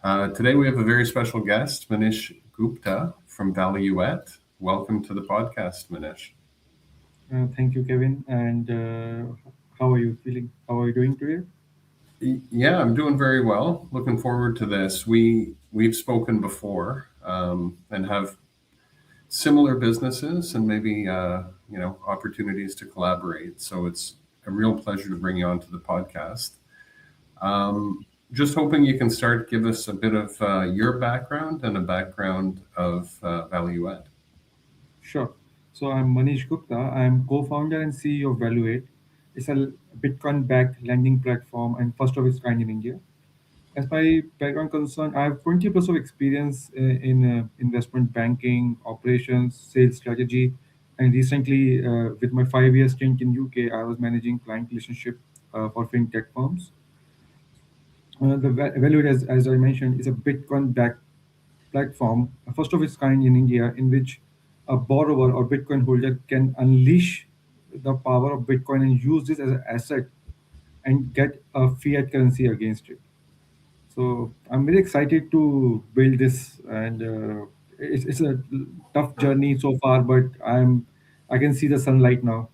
Today we have a very special guest, Manish Gupta from Value Et. Welcome to the podcast, Manish. Thank you, Kevin. And how are you feeling? How are you doing today? Yeah, I'm doing very well. Looking forward to this. We've spoken before and have similar businesses and maybe opportunities to collaborate. So it's a real pleasure to bring you onto the podcast. Just hoping you can start, give us a bit of your background and a background of Value Ed. Sure. So I'm Manish Gupta. I'm co-founder and CEO of Valuate. It's a Bitcoin-backed lending platform and first of its kind in India. As my background concerned, I have 20 plus of experience in investment banking, operations, sales strategy, and recently, with my 5 year stint in UK, I was managing client relationship for fintech firms. The Value, as I mentioned, is a Bitcoin-backed platform, first of its kind in India, in which a borrower or Bitcoin holder can unleash the power of Bitcoin and use this as an asset and get a fiat currency against it. So I'm very excited to build this, and it's a tough journey so far, but I can see the sunlight now.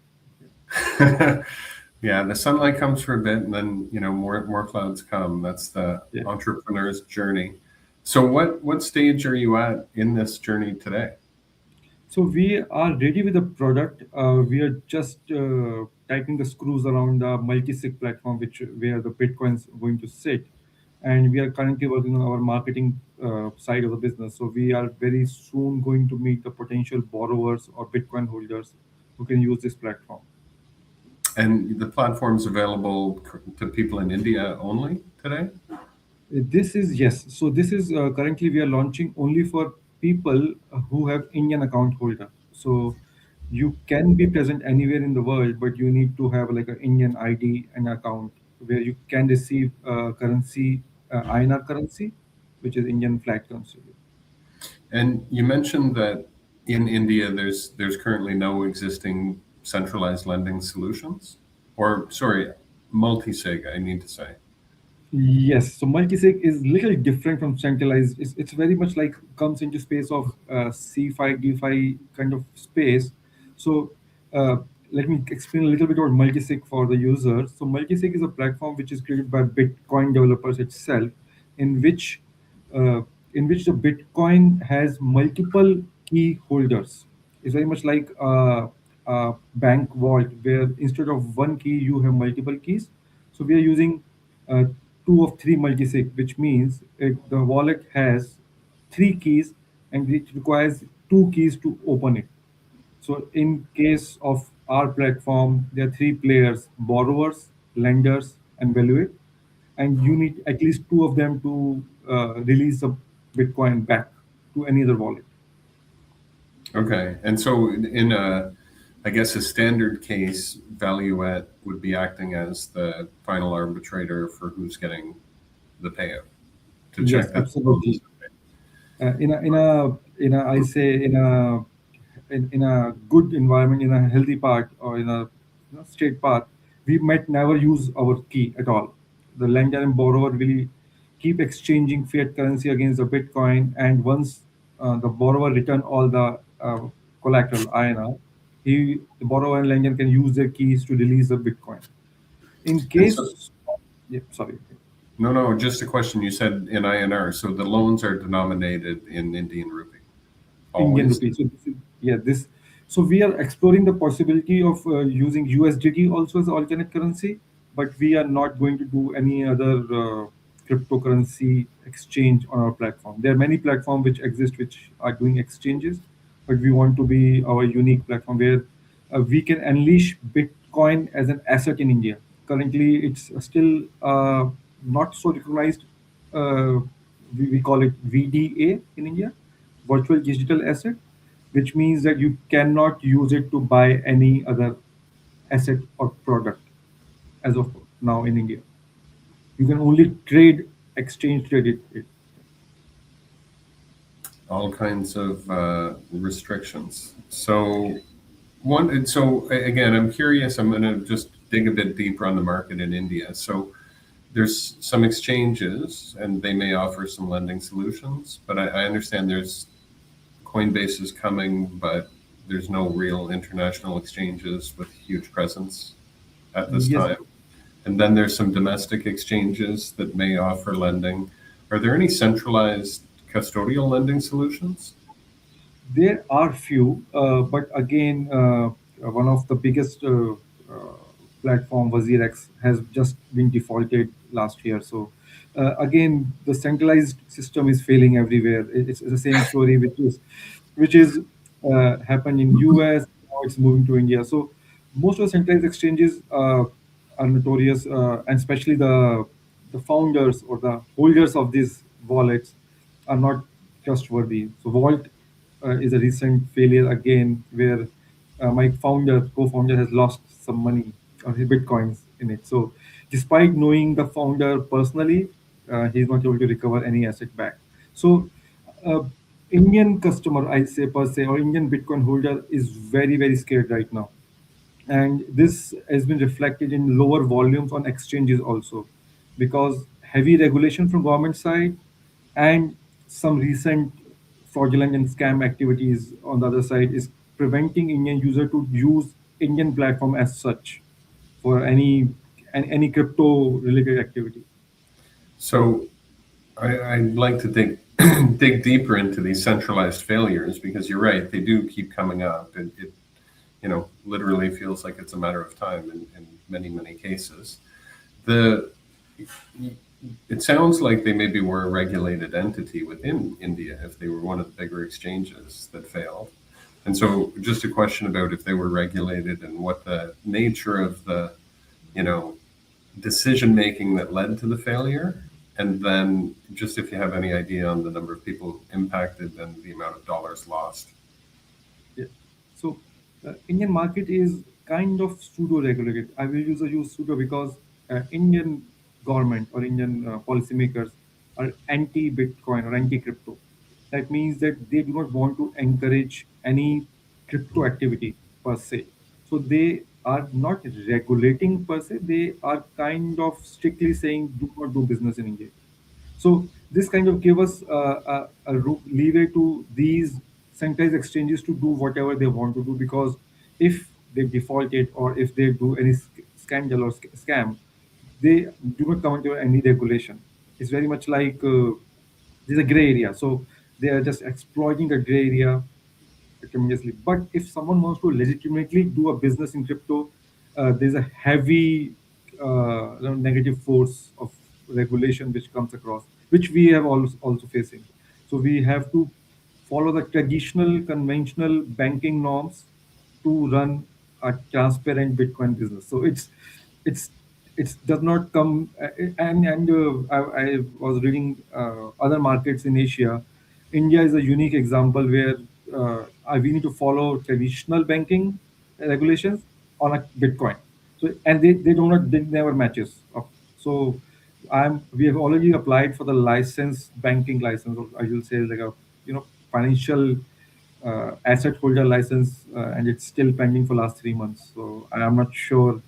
Yeah, the sunlight comes for a bit, and then more clouds come. That's the Yeah. entrepreneur's journey. So, what stage are you at in this journey today? So we are ready with the product. We are just tightening the screws around the multi-sig platform, which where the Bitcoin's going to sit, and we are currently working on our marketing side of the business. So we are very soon going to meet the potential borrowers or Bitcoin holders who can use this platform. And the platform's available to people in India only today. This is yes. So this is currently we are launching only for people who have Indian account holder. So you can be present anywhere in the world, but you need to have like an Indian ID and account where you can receive currency, INR currency, which is Indian flat currency. And you mentioned that in India, there's currently no existing centralized lending solutions, or sorry, multi-sig. I need to say. Yes, so multi-sig is little different from centralized. It's very much like comes into space of C5, DeFi kind of space. So uh, let me explain a little bit about multi-sig for the user. So multi-sig is a platform which is created by Bitcoin developers itself, in which uh, the Bitcoin has multiple key holders. It's very much like a bank vault where instead of one key you have multiple keys. So we are using uh, two of three multisig, which means the wallet has three keys and it requires two keys to open it. So in case of our platform, there are three players: borrowers, lenders, and valuate, and you need at least two of them to release the Bitcoin back to any other wallet. Okay, and so in I guess a standard case, Valuette would be acting as the final arbitrator for who's getting the payout to Yes, check that the loans. absolutely. I say in a good environment, in a healthy part, or in a straight path, we might never use our key at all. The lender and borrower will keep exchanging fiat currency against the Bitcoin, and once the borrower return all the collateral INR, the borrower and lender can use their keys to release the Bitcoin. In And so, case, yeah, sorry. no, just a question. You said in INR, so the loans are denominated in Indian rupee, Indian always. rupee. So this is, yeah, this. So we are exploring the possibility of using USDT also as alternate currency, but we are not going to do any other cryptocurrency exchange on our platform. There are many platforms which exist which are doing exchanges, but we want to be our unique platform where we can unleash Bitcoin as an asset in India. Currently, it's still not so recognized. Uh, we call it VDA in India, virtual digital asset, which means that you cannot use it to buy any other asset or product as of now in India. You can only trade, exchange trade it. All kinds of restrictions. So again, I'm curious. I'm going to just dig a bit deeper on the market in India. So there's some exchanges and they may offer some lending solutions, but I understand there's Coinbase is coming, but there's no real international exchanges with huge presence at this Yes, time. And then there's some domestic exchanges that may offer lending. Are there any centralized custodial lending solutions? there are few, but again, one of the biggest platform, WazirX, has just been defaulted last year. So again, the centralized system is failing everywhere. It's the same story, which is happened in US. Now it's moving to India. So most of the centralized exchanges are notorious, and especially the founders or the holders of these wallets are not trustworthy. So Vault is a recent failure again, where my co-founder, has lost some money on his bitcoins in it. So, despite knowing the founder personally, he's not able to recover any asset back. So, uh, Indian customer, I say per se, or Indian Bitcoin holder is very very scared right now, and this has been reflected in lower volumes on exchanges also, because heavy regulation from government side and some recent fraudulent and scam activities on the other side is preventing Indian user to use Indian platform as such for any crypto related activity. So I'd like to dig dig deeper into these centralized failures because you're right, they do keep coming up. It literally feels like it's a matter of time in many cases. The it sounds like they maybe were a regulated entity within India if they were one of the bigger exchanges that failed. And so just a question about if they were regulated and what the nature of the, you know, decision making that led to the failure. And then just if you have any idea on the number of people impacted and the amount of dollars lost. Yeah. So Indian market is kind of pseudo regulated. I will use pseudo because Indian government or Indian policymakers are anti Bitcoin or anti crypto. That means that they do not want to encourage any crypto activity per se. So they are not regulating per se. They are kind of strictly saying do not do business in India. So this kind of gave us a leeway to these centralized exchanges to do whatever they want to do, because if they default it or if they do any scandal or scam, they do not come into any regulation. It's very much like there's a gray area. So they are just exploiting the gray area tremendously. But if someone wants to legitimately do a business in crypto, there's a heavy negative force of regulation which comes across, which we have also facing. So we have to follow the traditional, conventional banking norms to run a transparent Bitcoin business. So it's it does not come I was reading other markets in Asia. India is a unique example where we need to follow traditional banking regulations on a Bitcoin. So and they never matches up. So we have already applied for the license, banking license, or I will say like a financial asset holder license, and it's still pending for last 3 months. So I am not sure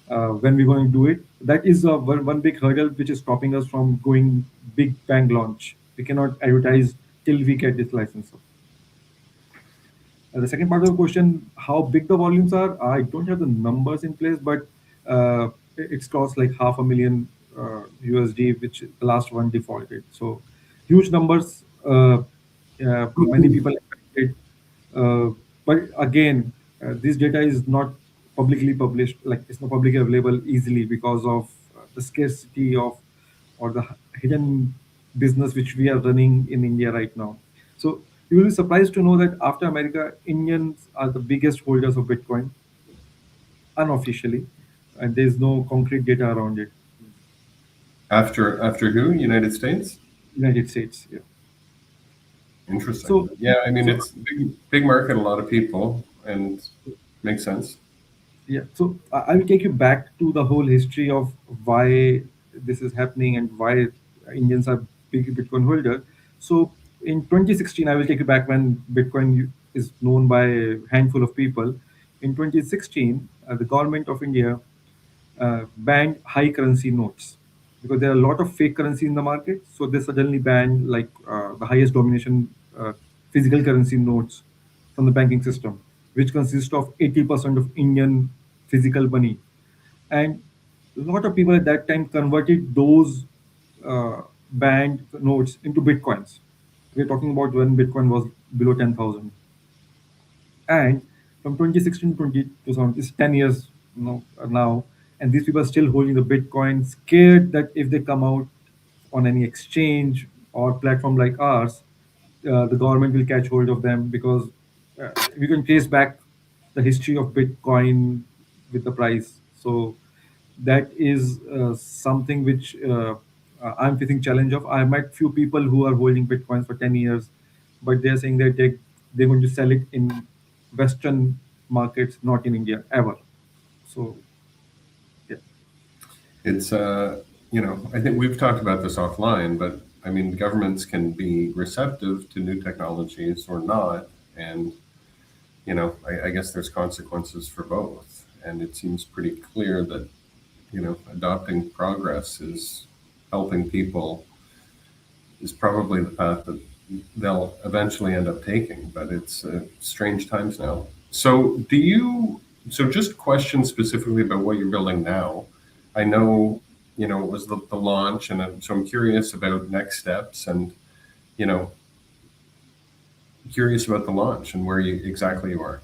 when we're going to do it. That is one big hurdle which is stopping us from going big bang launch. We cannot advertise till we get this license. The second part of the question, how big the volumes are, I don't have the numbers in place, but it's cost like half a million USD, which the last one defaulted. So huge numbers, many people affected. Uh, but again, this data is not publicly published, like it's not publicly available easily because of the scarcity of or the hidden business which we are running in India right now. So you will be surprised to know that after America, Indians are the biggest holders of Bitcoin unofficially, and there's no concrete data around it. After who? United States? United States, yeah. Interesting. So, Yeah, I mean so it's big market, a lot of people, and makes sense. Yeah, so I will take you back to the whole history of why this is happening and why Indians are big Bitcoin holder. So in 2016, I will take you back when Bitcoin is known by a handful of people. In 2016, the government of India banned high currency notes. because there are a lot of fake currency in the market. So they suddenly banned like the highest domination physical currency notes from the banking system, which consist of 80% of Indian physical money. And a lot of people at that time converted those banned notes into bitcoins. We're talking about when Bitcoin was below 10,000. And from 2016 to 2000, it's 10 years now, and these people are still holding the Bitcoin, scared that if they come out on any exchange or platform like ours, the government will catch hold of them, because we can trace back the history of Bitcoin with the price. So that is something which I'm facing challenge of. I met few people who are holding Bitcoins for 10 years, but they're saying that they're going to sell it in Western markets, not in India ever. So yeah, It's I think we've talked about this offline, but I mean, governments can be receptive to new technologies or not, and I guess there's consequences for both. And it seems pretty clear that adopting progress is helping people is probably the path that they'll eventually end up taking. But it's strange times now. So do you? So just question specifically about what you're building now. I know it was the launch, and so I'm curious about next steps, and you know curious about the launch and where you exactly you are.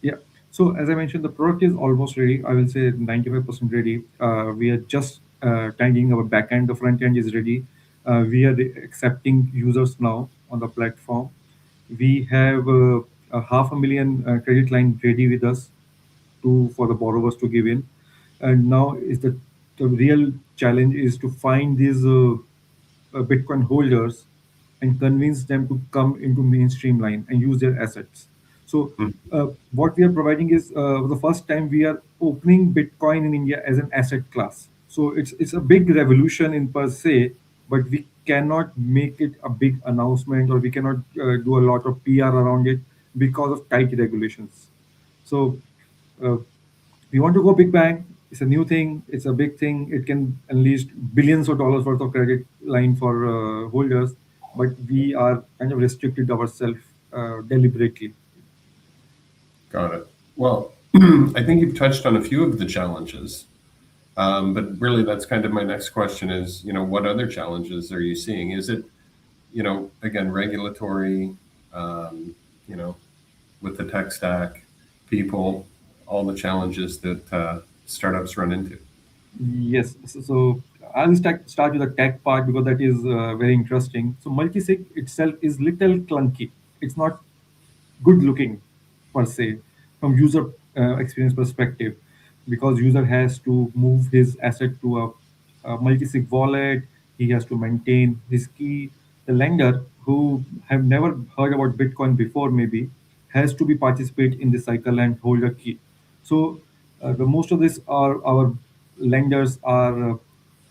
yeah. So as I mentioned, the product is almost ready. I will say 95% ready. We are just tidying our backend. The front end is ready. We are accepting users now on the platform. We have a 500,000 credit line ready with us to for the borrowers to give in. And now is the real challenge is to find these Bitcoin holders and convince them to come into mainstream line and use their assets. So what we are providing is for the first time we are opening Bitcoin in India as an asset class. So it's a big revolution in per se, but we cannot make it a big announcement, or we cannot do a lot of PR around it because of tight regulations. So uh, we want to go big bang. It's a new thing. It's a big thing. It can unleash billions of dollars worth of credit line for holders, but we are kind of restricted ourselves deliberately. Got it. Well, I think you've touched on a few of the challenges. But really, that's kind of my next question is, what other challenges are you seeing? Is it, again, regulatory, um, you know, with the tech stack, people, all the challenges that startups run into? Yes. So I'll start with the tech part because that is very interesting. So multisig itself is little clunky. It's not good looking per se from user experience perspective, because user has to move his asset to a multi-sig wallet. He has to maintain his key. The lender who have never heard about Bitcoin before maybe has to be participate in the cycle and hold a key. So the most of this are our lenders are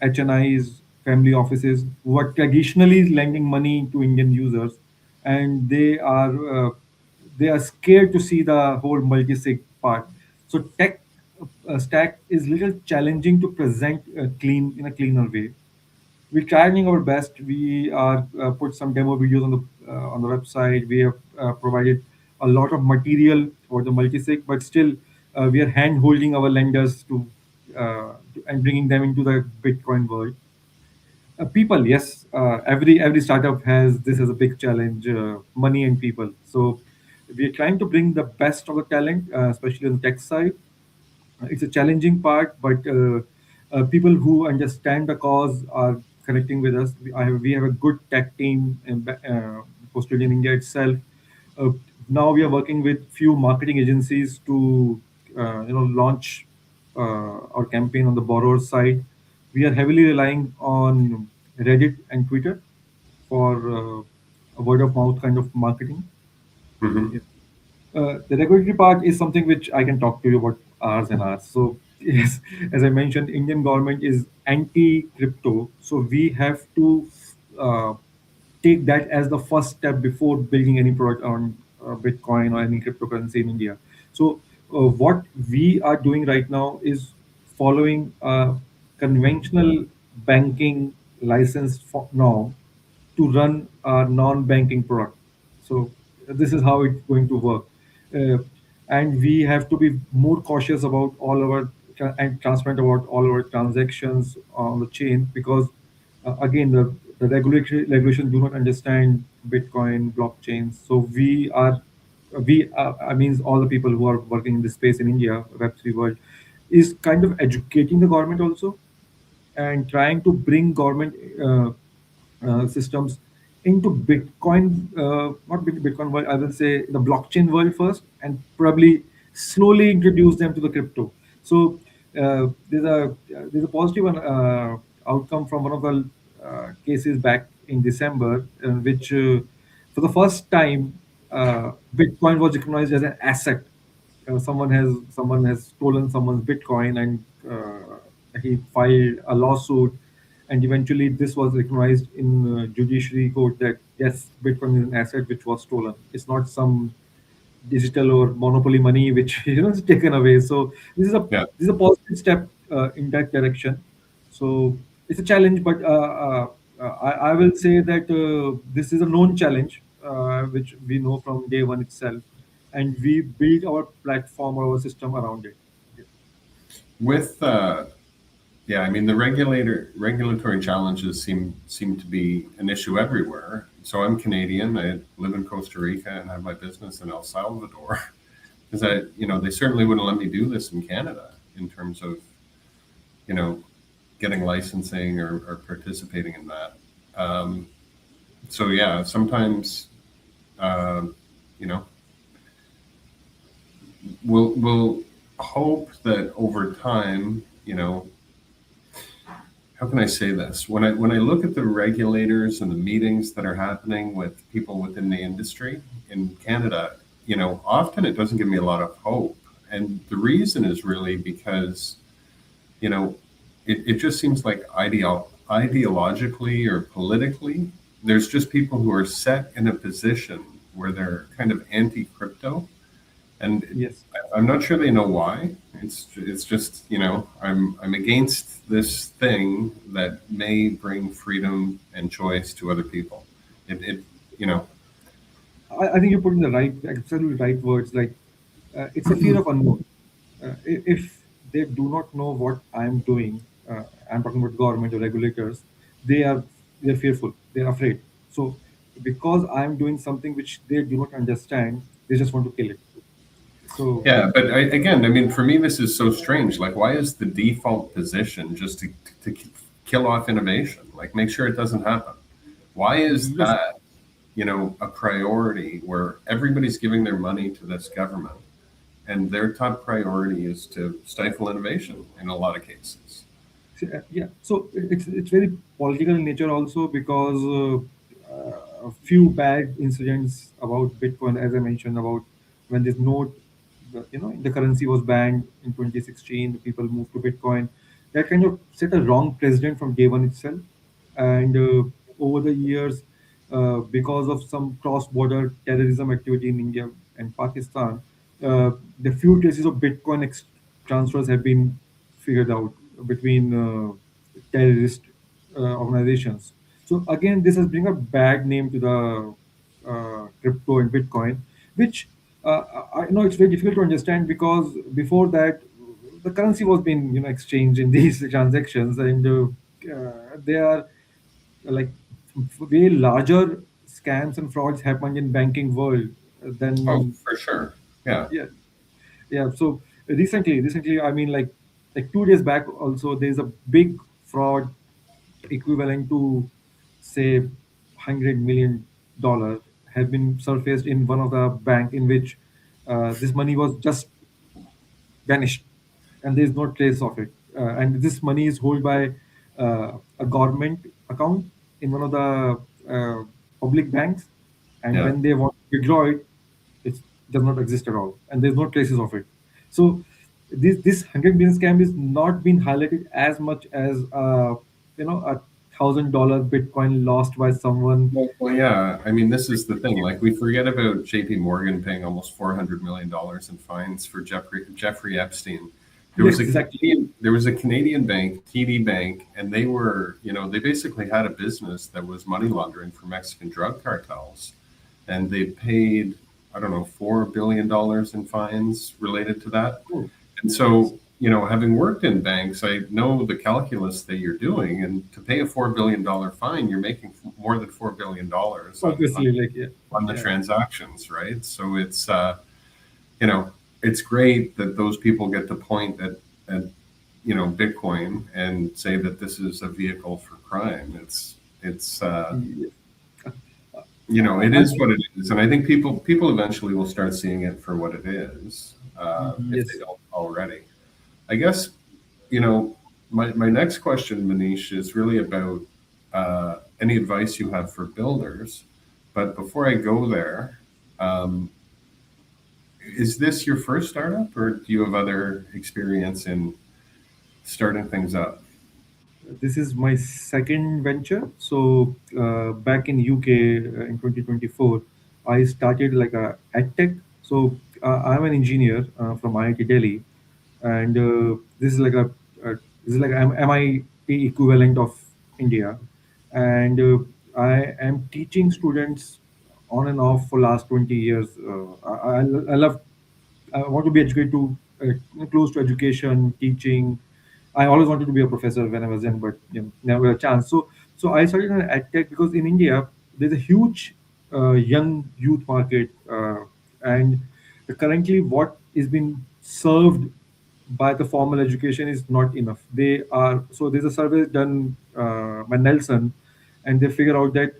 HNIs, family offices who are traditionally lending money to Indian users, and they are scared to see the whole multi-sig part. So tech stack is little challenging to present clean in a cleaner way. We're trying our best. We are put some demo videos on the website. We have provided a lot of material for the multisig, but still we are hand holding our lenders and bringing them into the Bitcoin world. People, yes, every startup has this as a big challenge: money and people. So we are trying to bring the best of the talent, especially on the tech side. It's a challenging part, but people who understand the cause are connecting with us. We have a good tech team posted in India itself. Uh, Now we are working with few marketing agencies to launch our campaign on the borrower side. We are heavily relying on Reddit and Twitter for a word of mouth kind of marketing. Hmm. Yeah. The regulatory part is something which I can talk to you about hours and hours. So yes, as I mentioned, Indian government is anti-crypto, so we have to uh, take that as the first step before building any product on Bitcoin or any cryptocurrency in India. So what we are doing right now is following a conventional banking license for norm to run a non-banking product. So this is how it's going to work. Uh, and we have to be more cautious about all our and transparent about all our transactions on the chain, because again the regulation do not understand Bitcoin blockchains. So I mean all the people who are working in this space in India, Web3 world, is kind of educating the government also, and trying to bring government systems into Bitcoin, not Bitcoin world, I will say the blockchain world first, and probably slowly introduce them to the crypto. So there's a positive outcome from one of the cases back in December, in which for the first time Bitcoin was recognized as an asset. Someone has stolen someone's Bitcoin, and he filed a lawsuit, and eventually this was recognized in judiciary court that yes, Bitcoin is an asset which was stolen. It's not some digital or monopoly money which is taken away. So Yeah. this is a positive step in that direction. So it's a challenge, but I will say that this is a known challenge which we know from day one itself, and we build our platform or our system around it. With yeah, I mean the regulatory challenges seem to be an issue everywhere. So I'm Canadian. I live in Costa Rica and have my business in El Salvador. Because they certainly wouldn't let me do this in Canada in terms of you know getting licensing or participating in that. Um, so yeah, sometimes um, you know we'll hope that over time, how can I say this? When I look at the regulators and the meetings that are happening with people within the industry in Canada, often it doesn't give me a lot of hope. And the reason is really because, you know, it just seems like ideologically or politically, there's just people who are set in a position where they're kind of anti-crypto, and Yes. I'm not sure they know why. It's just I'm against this thing that may bring freedom and choice to other people. It you know I think you're putting the right, absolutely right words. Like, it's a fear of unknown. If they do not know what I'm doing, I'm talking about government or regulators, they are they're fearful. They're afraid. So because I'm doing something which they do not understand, they just want to kill it. So Yeah, but again, I mean, for me, this is so strange. Like, why is the default position just to kill off innovation? Like, make sure it doesn't happen. Why is yes, that, a priority where everybody's giving their money to this government and their top priority is to stifle innovation in a lot of cases? yeah. So it's very political in nature also, because a few bad incidents about Bitcoin, as I mentioned, about when this note, the currency was banned in 2016, the people moved to Bitcoin. That kind of set a wrong precedent from day one itself. And over the years, because of some cross-border terrorism activity in India and Pakistan, the few cases of Bitcoin transfers have been figured out between terrorist organizations. So again, this has bring a bad name to the crypto and Bitcoin, which I know it's very difficult to understand, because before that, the currency was being exchanged in these transactions, and they are like way larger scams and frauds happen in banking world Oh, than for sure. Yeah. yeah. Yeah. So recently, I mean, like 2 days back, also there's a big fraud equivalent to say $100 million have been surfaced in one of the bank, in which this money was just vanished, and there's no trace of it. And this money is held by a government account in one of the public banks, and Yeah. when they want to withdraw it, it does not exist at all, and there's no traces of it. So this 100 million scam is not being highlighted as much as $1,000 Bitcoin lost by someone. Well, yeah. I mean, this is the thing. Like, we forget about J.P. Morgan paying almost $400 million in fines for Jeffrey Epstein. Yes, exactly. There was a Canadian bank, TD Bank, and they were, they basically had a business that was money laundering for Mexican drug cartels, and they paid, I don't know, $4 billion in fines related to that. Oh, And yes. so, having worked in banks, I know the calculus that you're doing, and to pay a $4 billion fine, you're making more than $4 billion Obviously, like, yeah, on the yeah. transactions, right? So you know, it's great that those people get to point at Bitcoin and say that this is a vehicle for crime. It's Yes. it One is thing, what it is, and I think people eventually will start seeing it for what it is, if they yes. don't already. I guess my next question, Manish, is really about any advice you have for builders. But before I go there, um, is this your first startup, or do you have other experience in starting things up? This is my second venture. So back in UK in 2024, I started like a edtech. So I'm an engineer from IIT Delhi, and this is like a this is like MIT equivalent of India, and I am teaching students on and off for last 20 years. I love I want to be educated to close to education, teaching. I always wanted to be a professor when I was young, but never a chance. So I started an ed tech because in India there's a huge young youth market, and currently what is being served by the formal education is not enough. They are so there's a survey done by Nelson, and they figure out that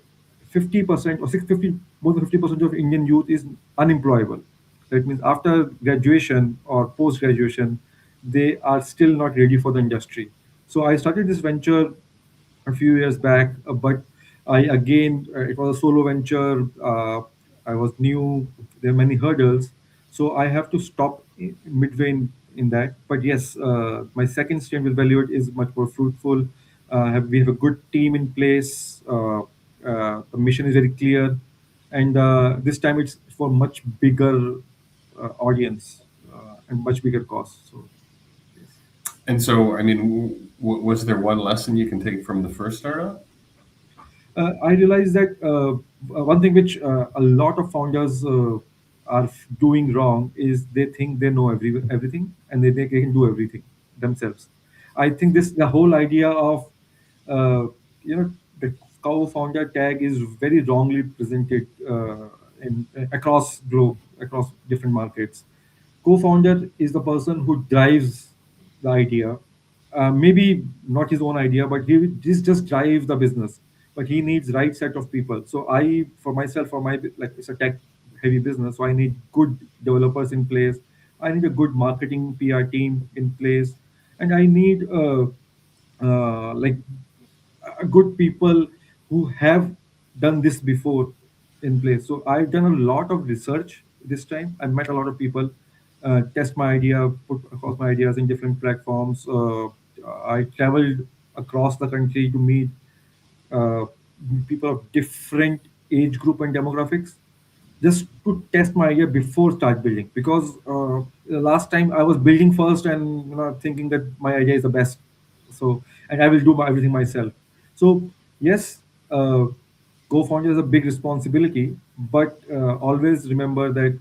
50% or 650 more than 50% of Indian youth is unemployable. That means after graduation or post graduation, they are still not ready for the industry. So I started this venture a few years back, but I again it was a solo venture. I was new. There are many hurdles, so I have to stop midway in that. But yes, my second stint with Valued is much more fruitful. We have a good team in place. The mission is very clear, and this time it's for much bigger audience and much bigger cost. So yes. And so, I mean, was there one lesson you can take from the first startup? I realize that one thing which a lot of founders are doing wrong is they think they know everything and they think they can do everything themselves. I think this the whole idea of uh, you know the co-founder tag is very wrongly presented in across globe across different markets. Co-founder is the person who drives the idea, maybe not his own idea, but he just drives the business. But he needs right set of people. So I, for myself, for my like it's a tech heavy business, so I need good developers in place. I need a good marketing PR team in place, and I need like good people who have done this before in place. So I've done a lot of research this time. I met a lot of people, test my idea, put across my ideas in different platforms. I traveled across the country to meet uh, people of different age group and demographics just to test my idea before start building because the last time I was building first and thinking that my idea is the best, so and I will do everything myself. So yes, uh, co-founder is a big responsibility, but always remember that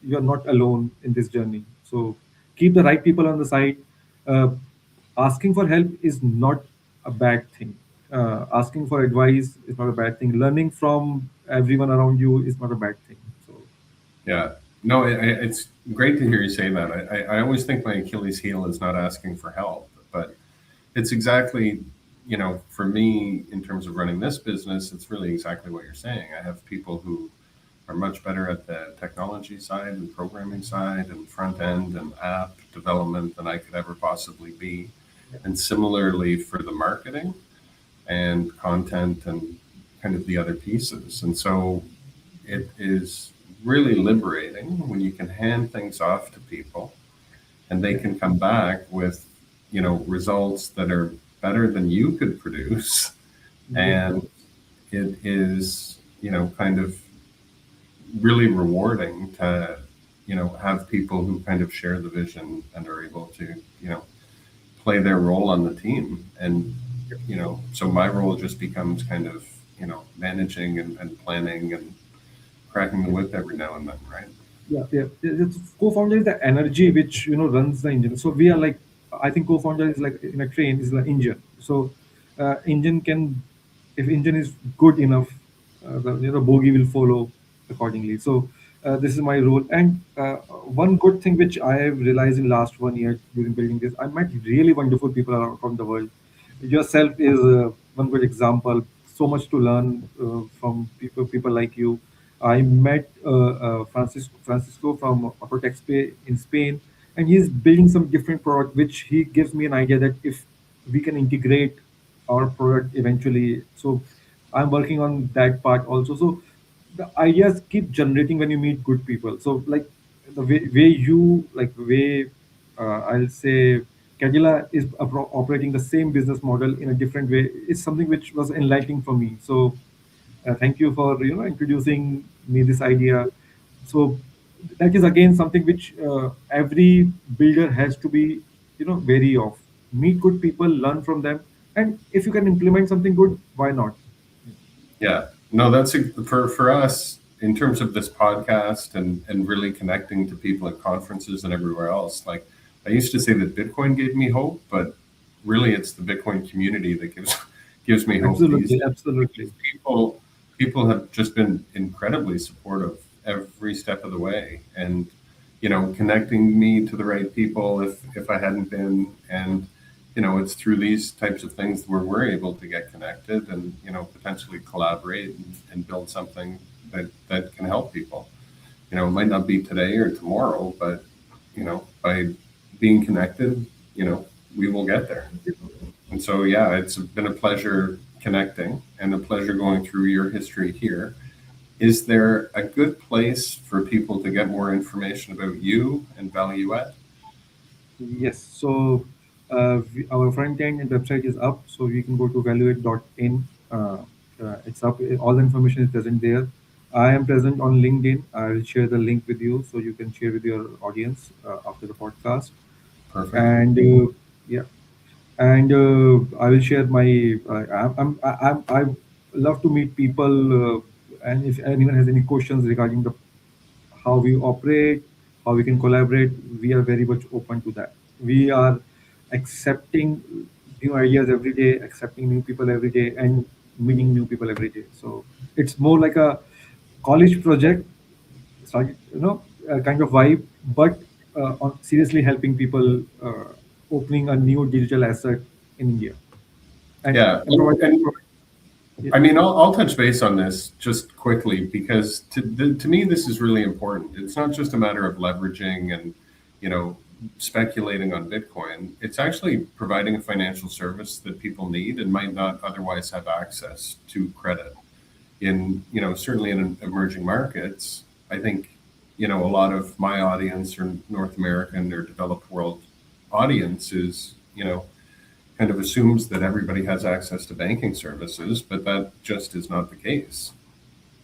you are not alone in this journey. So keep the right people on the side. uh, Asking for help is not a bad thing. Asking for advice is not a bad thing. Learning from everyone around you is not a bad thing. So Yeah. No, it's great to hear you say that. I always think my Achilles heel is not asking for help, but it's exactly, for me, in terms of running this business, it's really exactly what you're saying. I have people who are much better at the technology side and programming side and front end and app development than I could ever possibly be. And similarly for the marketing and content and kind of the other pieces. And so it is really liberating when you can hand things off to people and they yeah, can come back with, results that are better than you could produce. yeah, And it is, kind of really rewarding to, have people who kind of share the vision and are able to, you know, play their role on the team. And, so my role just becomes kind of, managing and planning and cracking the whip every now and then, right? Yeah, yeah. It's co-founder is the energy which runs the engine. So we are like, I think co-founder is like in a train is the engine. So engine can, if engine is good enough, the bogie will follow accordingly. So this is my role. And one good thing which I have realized in last 1 year during building this, I met really wonderful people around the world. Yourself is one good example. So much to learn from people like you. I met Francisco from Autotexpe in Spain, and he's building some different product, which he gives me an idea that if we can integrate our product eventually. So I'm working on that part also. So the ideas keep generating when you meet good people. So like the way you like the way I'll say Cadilla is operating the same business model in a different way is something which was enlightening for me. So thank you for introducing me this idea. So that is again something which every builder has to be wary of. Meet good people, learn from them, and if you can implement something good, why not? Yeah, no, for us in terms of this podcast and really connecting to people at conferences and everywhere else. Like I used to say that Bitcoin gave me hope, but really it's the Bitcoin community that gives me hope these Absolutely, days. absolutely. Because people have just been incredibly supportive every step of the way, and connecting me to the right people if I hadn't been. And it's through these types of things where we're able to get connected and potentially collaborate and build something that can help people. It might not be today or tomorrow, but by being connected, we will get there. And so, yeah, it's been a pleasure connecting and a pleasure going through your history here. Is there a good place for people to get more information about you and Value Add? Yes. So our front end and website is up, so you can go to valuate.in. It's up. All the information is present there. I am present on LinkedIn. I will share the link with you, so you can share with your audience after the podcast. Perfect. And yeah, and I will share my. I love to meet people, and if anyone has any questions regarding the how we operate, how we can collaborate, we are very much open to that. We are accepting new ideas every day, accepting new people every day, and meeting new people every day. So it's more like a college project, sorry, kind of vibe, but on seriously helping people opening a new digital asset in India Yeah. and provide. And Yeah. I mean, I'll touch base on this just quickly because to me, this is really important. It's not just a matter of leveraging and, you know, speculating on Bitcoin. It's actually providing a financial service that people need and might not otherwise have access to credit. Certainly in emerging markets, I think, a lot of my audience or North American or developed world audience is, kind of assumes that everybody has access to banking services, but that just is not the case.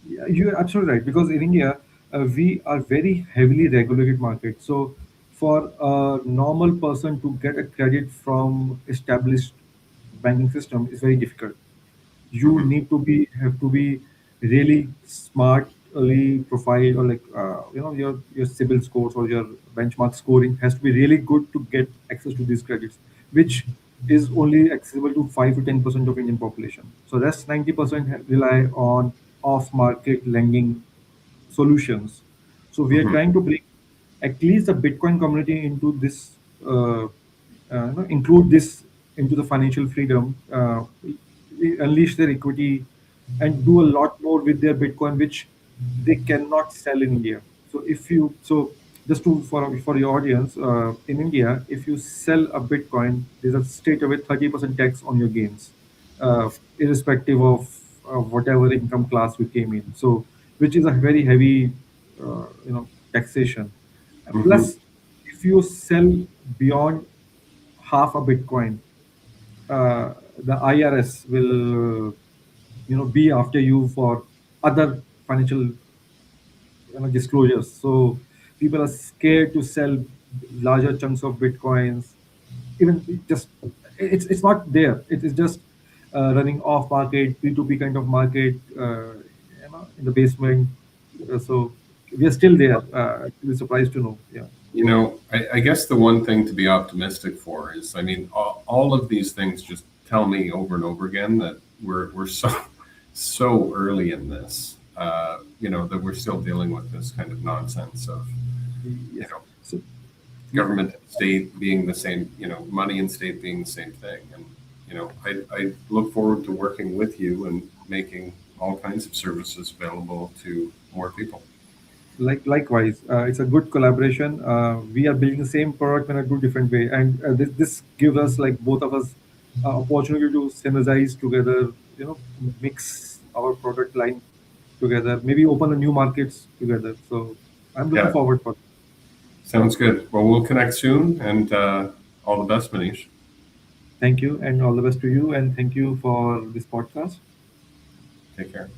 Yeah, you're absolutely right. Because in India, we are very heavily regulated market. So for a normal person to get a credit from established banking system is very difficult. You Hmm. need to be have to be really smartly profiled, or like your CIBIL scores or your benchmark scoring has to be really good to get access to these credits, which is only accessible to 5 to 10% of Indian population. So rest 90% rely on off-market lending solutions. So we are Hmm. trying to bring at least the Bitcoin community into this, include this into the financial freedom, unleash their equity, and do a lot more with their Bitcoin, which they cannot sell in India. So if you so just to for your audience in India, if you sell a Bitcoin, there's a straight away 30% tax on your gains, irrespective of whatever income class you came in. So which is a very heavy, taxation. Hmm. Plus, if you sell beyond half a Bitcoin, the IRS will, be after you for other financial disclosures. So people are scared to sell larger chunks of bitcoins. Even just it's not there. It is just running off market P2P kind of market, in the basement. So we are still there. You'll be surprised to know. Yeah. I guess the one thing to be optimistic for is, I mean, all of these things just tell me over and over again that we're so early in this, that we're still dealing with this kind of nonsense of, you Yes. know, So we, government and state being the same, money and state being the same thing. And, I look forward to working with you and making all kinds of services available to more people. likewise, it's a good collaboration. We are building the same product in a two different way, and this gives us, like, both of us opportunity to synergize together. Mix our product line together. Maybe open a new markets together. So I'm looking Yeah, forward for. sounds good. Well, we'll connect soon, and all the best, Manish. Thank you, and all the best to you, and thank you for this podcast. Take care.